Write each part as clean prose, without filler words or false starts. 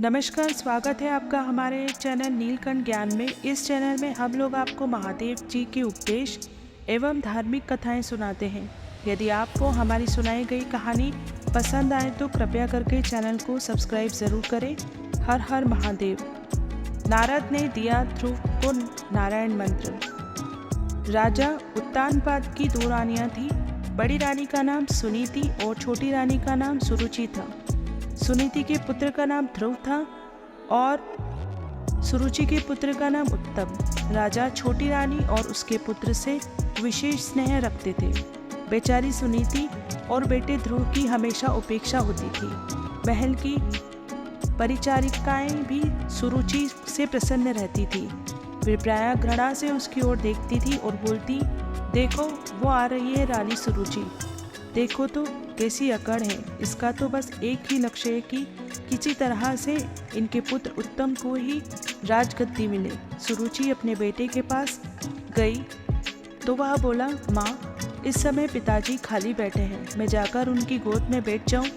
नमस्कार, स्वागत है आपका हमारे चैनल नीलकंठ ज्ञान में। इस चैनल में हम लोग आपको महादेव जी के उपदेश एवं धार्मिक कथाएं सुनाते हैं। यदि आपको हमारी सुनाई गई कहानी पसंद आए तो कृपया करके चैनल को सब्सक्राइब ज़रूर करें। हर हर महादेव। नारद ने दिया ध्रुव को नारायण मंत्र। राजा उत्तानपाद की दो रानियाँ थीं। बड़ी रानी का नाम सुनीति और छोटी रानी का नाम सुरुचि था। सुनीति के पुत्र का नाम ध्रुव था और सुरुचि के पुत्र का नाम उत्तम। राजा छोटी रानी और उसके पुत्र से विशेष स्नेह रखते थे। बेचारी सुनीति और बेटे ध्रुव की हमेशा उपेक्षा होती थी। महल की परिचारिकाएं भी सुरुचि से प्रसन्न रहती थी। वे प्रायः घृणा से उसकी ओर देखती थी और बोलती, देखो वो आ रही है रानी सुरुचि, देखो तो कैसी अकड़ है। इसका तो बस एक ही लक्ष्य है कि किसी तरह से इनके पुत्र उत्तम को ही राजगद्दी मिले। सुरुचि अपने बेटे के पास गई तो वह बोला, माँ इस समय पिताजी खाली बैठे हैं, मैं जाकर उनकी गोद में बैठ जाऊं?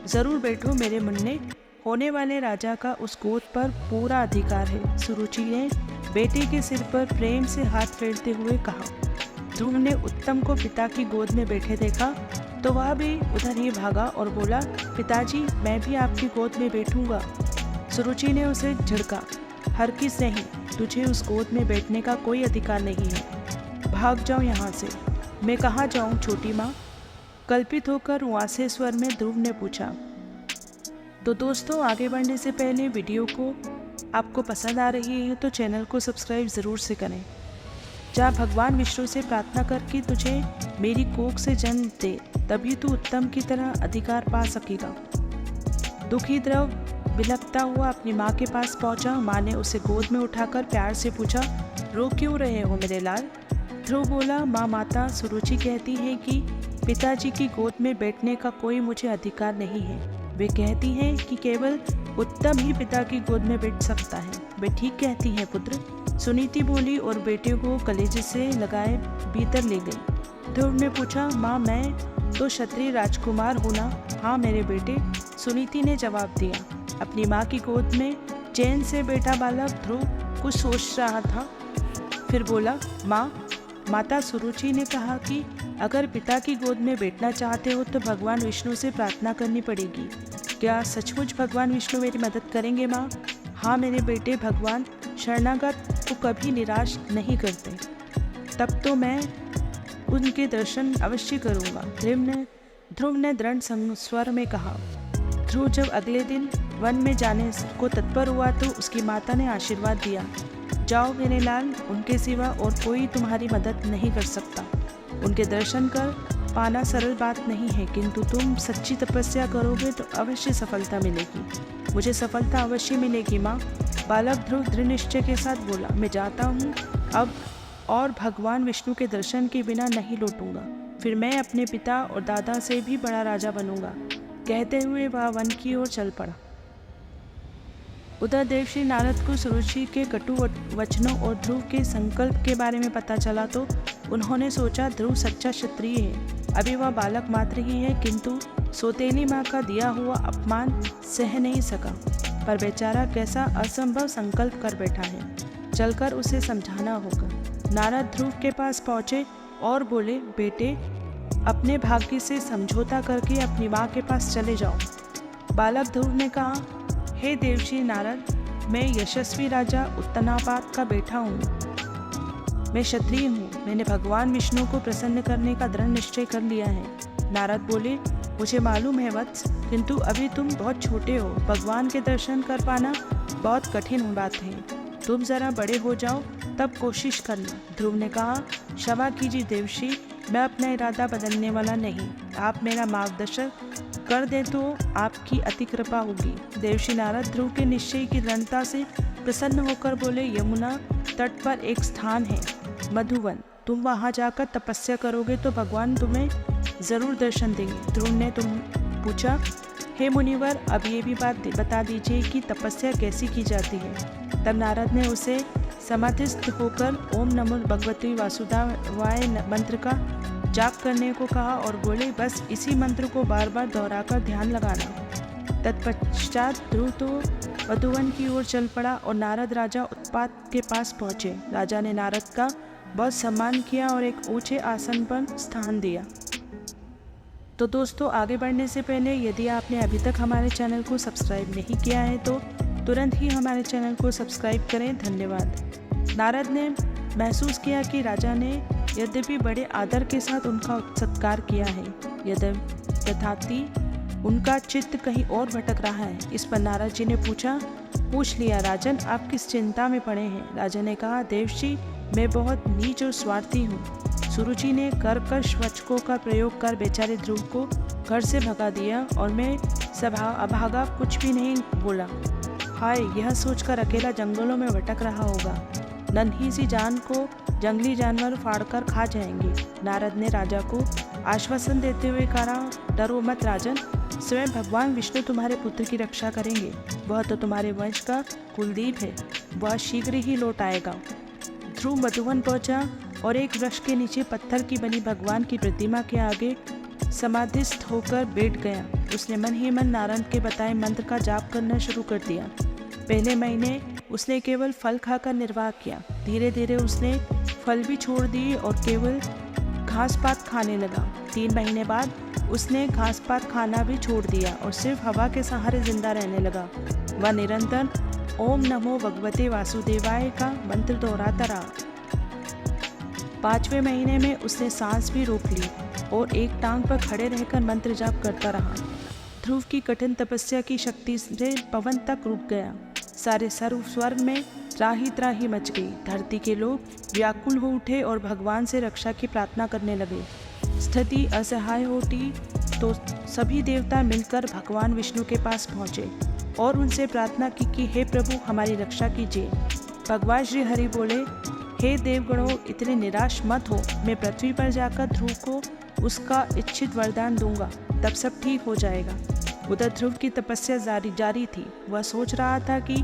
ज़रूर बैठो मेरे मुन्ने, होने वाले राजा का उस गोद पर पूरा अधिकार है। सुरुचि ने बेटे के सिर पर प्रेम से हाथ फेरते हुए कहा। ध्रुव ने उत्तम को पिता की गोद में बैठे देखा तो वह भी उधर ही भागा और बोला, पिताजी मैं भी आपकी गोद में बैठूंगा। सुरुचि ने उसे झिड़का, हरगिज़ नहीं, तुझे उस गोद में बैठने का कोई अधिकार नहीं है, भाग जाओ यहाँ से। मैं कहाँ जाऊँ छोटी माँ? कल्पित होकर वासे स्वर में ध्रुव ने पूछा। तो दोस्तों, आगे बढ़ने से पहले वीडियो को आपको पसंद आ रही है तो चैनल को सब्सक्राइब ज़रूर से करें। जा भगवान विष्णु से प्रार्थना कर कि तुझे मेरी कोख से जन्म दे, तभी तू उत्तम की तरह अधिकार पा सकेगा। दुखी ध्रुव बिलखता हुआ अपनी माँ के पास पहुँचा। माँ ने उसे गोद में उठाकर प्यार से पूछा, रो क्यों रहे हो मेरे लाल? ध्रुव बोला, माँ माता सुरुचि कहती है कि पिताजी की गोद में बैठने का कोई मुझे अधिकार नहीं है। वे कहती हैं कि केवल उत्तम ही पिता की गोद में बैठ सकता है। वे ठीक कहती हैं पुत्र, सुनीति बोली और बेटे को कलेजे से लगाए भीतर ले गई। ध्रुव ने पूछा, माँ मैं तो क्षत्रिय राजकुमार हूँ ना? हाँ मेरे बेटे, सुनीति ने जवाब दिया। अपनी माँ की गोद में चैन से बैठा बालक ध्रुव कुछ सोच रहा था, फिर बोला, माँ माता सुरुचि ने कहा कि अगर पिता की गोद में बैठना चाहते हो तो भगवान विष्णु से प्रार्थना करनी पड़ेगी। क्या सचमुच भगवान विष्णु मेरी मदद करेंगे माँ? हाँ मेरे बेटे, भगवान शरणागत को कभी निराश नहीं करते। तब तो मैं उनके दर्शन अवश्य करूँगा, ध्रुव ने दृढ़ स्वर में कहा। ध्रुव जब अगले दिन वन में जाने को तत्पर हुआ तो उसकी माता ने आशीर्वाद दिया, जाओ मेरे लाल, उनके सिवा और कोई तुम्हारी मदद नहीं कर सकता। उनके दर्शन कर पाना सरल बात नहीं है, किंतु तुम सच्ची तपस्या करोगे तो अवश्य सफलता मिलेगी। मुझे सफलता अवश्य मिलेगी माँ, बालक ध्रुव दृढ़ निश्चय के साथ बोला। मैं जाता हूँ अब और भगवान विष्णु के दर्शन के बिना नहीं लौटूंगा। फिर मैं अपने पिता और दादा से भी बड़ा राजा बनूंगा। कहते हुए वह वन की ओर चल पड़ा। उधर देवश्री नारद को सुरुचि के कटु वचनों और ध्रुव के संकल्प के बारे में पता चला तो उन्होंने सोचा, ध्रुव सच्चा क्षत्रिय है। अभी वह बालक मात्र ही है, किंतु सौतेली माँ का दिया हुआ अपमान सह नहीं सका। पर बेचारा कैसा असंभव संकल्प कर बैठा है, चलकर उसे समझाना होगा। नारद ध्रुव के पास पहुँचे और बोले, बेटे अपने भाग्य से समझौता करके अपनी माँ के पास चले जाओ। बालक ध्रुव ने कहा, हे देवश्री नारद, मैं यशस्वी राजा उत्तानपाद का बेटा हूँ, मैं क्षत्रिय हूँ। मैंने भगवान विष्णु को प्रसन्न करने का दृढ़ निश्चय कर लिया है। नारद बोले, मुझे मालूम है वत्स, किंतु अभी तुम बहुत छोटे हो, भगवान के दर्शन कर पाना बहुत कठिन बात है। तुम ज़रा बड़े हो जाओ तब कोशिश करना। ध्रुव ने कहा, क्षमा कीजिए देवश्री, मैं अपना इरादा बदलने वाला नहीं। आप मेरा मार्गदर्शन कर दें तो आपकी अति कृपा होगी। देवश्री नारद ध्रुव के निश्चय की दृढ़ता से प्रसन्न होकर बोले, यमुना तट पर एक स्थान है मधुवन, तुम वहाँ जाकर तपस्या करोगे तो भगवान तुम्हें ज़रूर दर्शन देंगे। ध्रुव ने पूछा, हे मुनिवर, अब ये भी बात बता दीजिए कि तपस्या कैसी की जाती है। तब नारद ने उसे समाधिस्थ होकर ओम नमो भगवते वासुदेवाय मंत्र का जाप करने को कहा और बोले, बस इसी मंत्र को बार बार दोहराकर ध्यान लगाना। तत्पश्चात ध्रुव तो मधुवन की ओर चल पड़ा और नारद राजा उत्पात के पास पहुंचे। राजा ने नारद का बहुत सम्मान किया और एक ऊंचे आसन पर स्थान दिया। तो दोस्तों, आगे बढ़ने से पहले यदि आपने अभी तक हमारे चैनल को सब्सक्राइब नहीं किया है तो तुरंत ही हमारे चैनल को सब्सक्राइब करें। धन्यवाद। नारद ने महसूस किया कि राजा ने यद्यपि बड़े आदर के साथ उनका सत्कार किया है, तथापि उनका चित्त कहीं और भटक रहा है। इस पर नारद जी ने पूछ लिया, राजन, आप किस चिंता में पड़े हैं? राजा ने कहा, देवर्षि, मैं बहुत नीच और स्वार्थी हूँ। सुरुचि ने कर्कश वचकों का प्रयोग कर बेचारे ध्रुव को घर से भगा दिया और मैं अभागा कुछ भी नहीं बोला। हाय, यह सोचकर अकेला जंगलों में भटक रहा होगा। नन्ही सी जान को जंगली जानवर फाड़कर खा जाएंगे। नारद ने राजा को आश्वासन देते हुए कहा, डरो मत राजन, स्वयं भगवान विष्णु तुम्हारे पुत्र की रक्षा करेंगे। वह तो तुम्हारे वंश का कुलदीप है, वह शीघ्र ही लौट आएगा। ध्रुव मधुवन पहुंचा और एक वृक्ष के नीचे पत्थर की बनी भगवान की प्रतिमा के आगे समाधिस्थ होकर बैठ गया। उसने मन ही मन नारद के बताए मंत्र का जाप करना शुरू कर दिया। पहले महीने उसने केवल फल खाकर निर्वाह किया। धीरे धीरे उसने फल भी छोड़ दिए और केवल घास पात खाने लगा। 3 महीने बाद उसने घास पात खाना भी छोड़ दिया और सिर्फ हवा के सहारे जिंदा रहने लगा। वह निरंतर ओम नमो भगवते वासुदेवाय का मंत्र दोहराता रहा। 5वें महीने में उसने सांस भी रोक ली और एक टांग पर खड़े रहकर मंत्र जाप करता रहा। ध्रुव की कठिन तपस्या की शक्ति से पवन तक रुक गया। सारे स्वर्ग में त्राही त्राही मच गई। धरती के लोग व्याकुल हो उठे और भगवान से रक्षा की प्रार्थना करने लगे। स्थिति असहाय होती तो सभी देवता मिलकर भगवान विष्णु के पास पहुँचे और उनसे प्रार्थना की कि हे प्रभु, हमारी रक्षा कीजिए। भगवान श्री हरि बोले, हे देवगणों, इतने निराश मत हो। मैं पृथ्वी पर जाकर ध्रुव को उसका इच्छित वरदान दूंगा, तब सब ठीक हो जाएगा। उधर ध्रुव की तपस्या जारी थी। वह सोच रहा था कि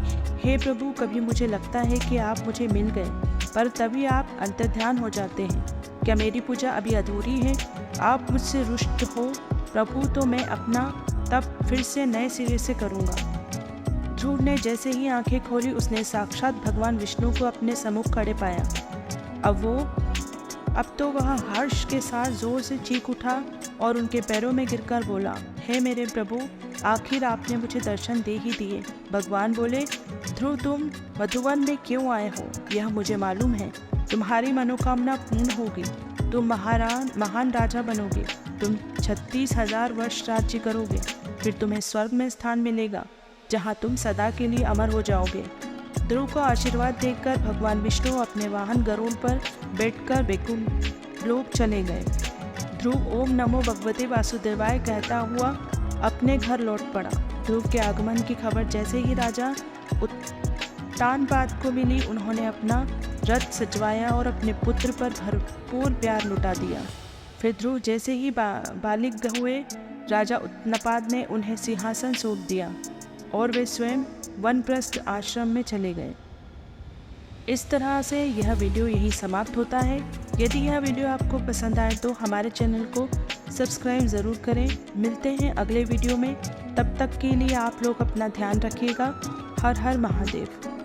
हे प्रभु, कभी मुझे लगता है कि आप मुझे मिल गए, पर तभी आप अंतर्ध्यान हो जाते हैं। क्या मेरी पूजा अभी अधूरी है? आप मुझसे रुष्ट हो प्रभु, तो मैं अपना तप फिर से नए सिरे से करूँगा। ध्रुव ने जैसे ही आंखें खोली, उसने साक्षात भगवान विष्णु को अपने सम्मुख खड़े पाया। अब तो वह हर्ष के साथ जोर से चीख उठा और उनके पैरों में गिरकर बोला, हे मेरे प्रभु, आखिर आपने मुझे दर्शन दे ही दिए। भगवान बोले, ध्रुव, तुम मधुवन में क्यों आए हो यह मुझे मालूम है। तुम्हारी मनोकामना पूर्ण होगी, तुम महान राजा बनोगे। तुम 36,000 वर्ष राज्य करोगे, फिर तुम्हें स्वर्ग में स्थान मिलेगा जहाँ तुम सदा के लिए अमर हो जाओगे। ध्रुव को आशीर्वाद देकर भगवान विष्णु अपने वाहन गरुड़ पर बैठकर वैकुंठ लोक चले गए। ध्रुव ओम नमो भगवते वासुदेवाय कहता हुआ अपने घर लौट पड़ा। ध्रुव के आगमन की खबर जैसे ही राजा उत्तानपाद को मिली, उन्होंने अपना रथ सजवाया और अपने पुत्र पर भरपूर प्यार लुटा दिया। फिर ध्रुव जैसे ही बालिग हुए, राजा उत्तानपाद ने उन्हें सिंहासन सौंप दिया और वे स्वयं वनप्रस्थ आश्रम में चले गए। इस तरह से यह वीडियो यहीं समाप्त होता है। यदि यह वीडियो आपको पसंद आए तो हमारे चैनल को सब्सक्राइब ज़रूर करें। मिलते हैं अगले वीडियो में, तब तक के लिए आप लोग अपना ध्यान रखिएगा। हर हर महादेव।